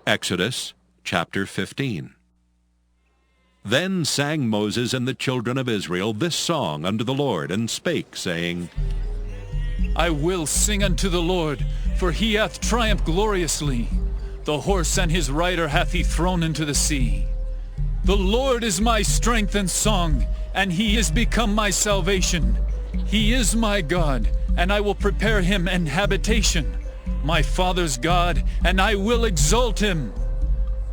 Exodus chapter 15. Then sang Moses and the children of Israel this song unto the Lord, and spake, saying, I will sing unto the Lord, for he hath triumphed gloriously. The horse and his rider hath he thrown into the sea. The Lord is my strength and song, and he is become my salvation. He is my God, and I will prepare him an habitation. My father's God, and I will exalt him.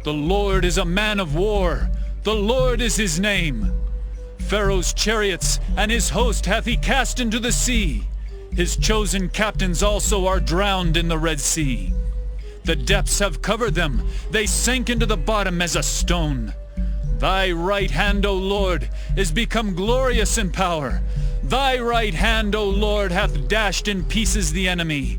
The Lord is a man of war. The Lord is his name. Pharaoh's chariots and his host hath he cast into the sea. His chosen captains also are drowned in the Red Sea. The depths have covered them. They sank into the bottom as a stone. Thy right hand, O Lord, is become glorious in power. Thy right hand, O Lord, hath dashed in pieces the enemy.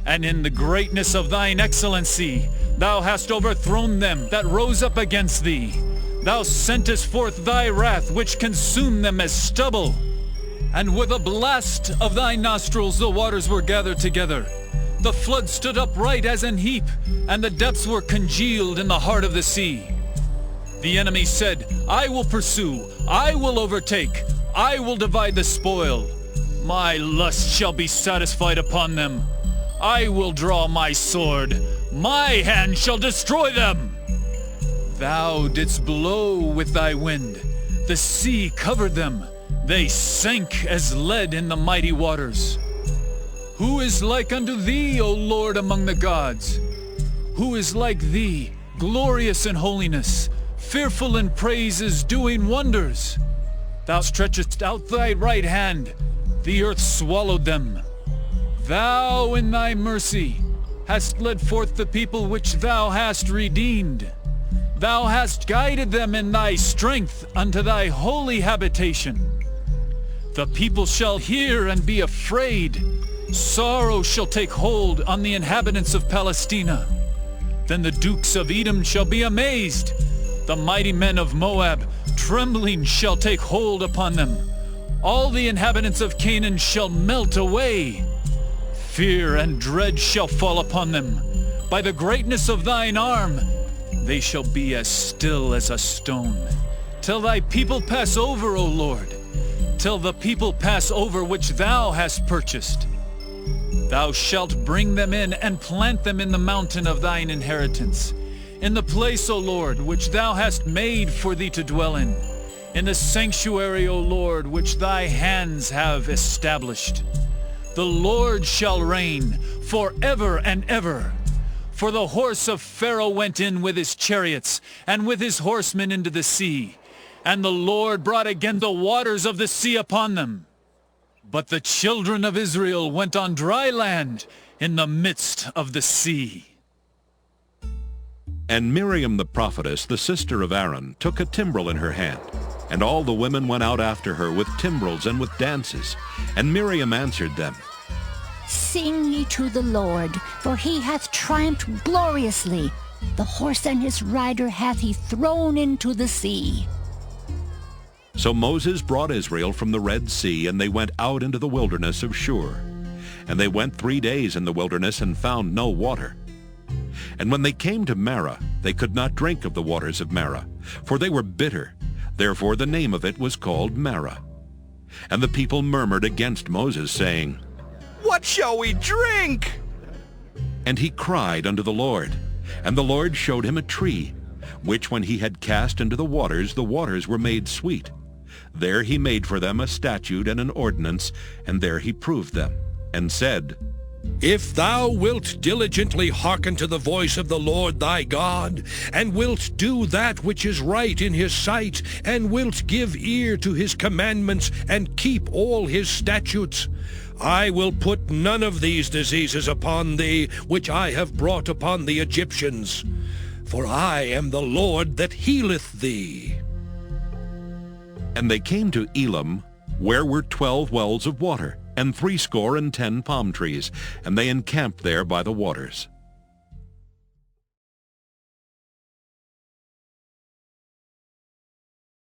And in the greatness of thine excellency, thou hast overthrown them that rose up against thee. Thou sentest forth thy wrath, which consumed them as stubble. And with a blast of thy nostrils the waters were gathered together. The flood stood upright as an heap, and the depths were congealed in the heart of the sea. The enemy said, I will pursue, I will overtake, I will divide the spoil. My lust shall be satisfied upon them. I will draw my sword, my hand shall destroy them. Thou didst blow with thy wind, the sea covered them, they sank as lead in the mighty waters. Who is like unto thee, O Lord, among the gods? Who is like thee, glorious in holiness, fearful in praises, doing wonders? Thou stretchest out thy right hand, the earth swallowed them. Thou in thy mercy hast led forth the people which thou hast redeemed. Thou hast guided them in thy strength unto thy holy habitation. The people shall hear and be afraid. Sorrow shall take hold on the inhabitants of Palestina. Then the dukes of Edom shall be amazed. The mighty men of Moab, trembling, shall take hold upon them. All the inhabitants of Canaan shall melt away. Fear and dread shall fall upon them. By the greatness of thine arm, they shall be as still as a stone. Till thy people pass over, O Lord. Till the people pass over which thou hast purchased. Thou shalt bring them in and plant them in the mountain of thine inheritance, in the place, O Lord, which thou hast made for thee to dwell in the sanctuary, O Lord, which thy hands have established. The Lord shall reign forever and ever. For the horse of Pharaoh went in with his chariots and with his horsemen into the sea, and the Lord brought again the waters of the sea upon them. But the children of Israel went on dry land in the midst of the sea. And Miriam the prophetess, the sister of Aaron, took a timbrel in her hand. And all the women went out after her with timbrels and with dances. And Miriam answered them, Sing ye to the Lord, for he hath triumphed gloriously. The horse and his rider hath he thrown into the sea. So Moses brought Israel from the Red Sea, and they went out into the wilderness of Shur. And they went 3 days in the wilderness and found no water. And when they came to Marah, they could not drink of the waters of Marah, for they were bitter. Therefore the name of it was called Marah. And the people murmured against Moses, saying, What shall we drink? And he cried unto the Lord. And the Lord showed him a tree, which when he had cast into the waters were made sweet. There he made for them a statute and an ordinance, and there he proved them, and said, If thou wilt diligently hearken to the voice of the Lord thy God, and wilt do that which is right in his sight, and wilt give ear to his commandments, and keep all his statutes, I will put none of these diseases upon thee, which I have brought upon the Egyptians. For I am the Lord that healeth thee. And they came to Elim, where were 12 wells of water, and 70 palm trees, and they encamped there by the waters.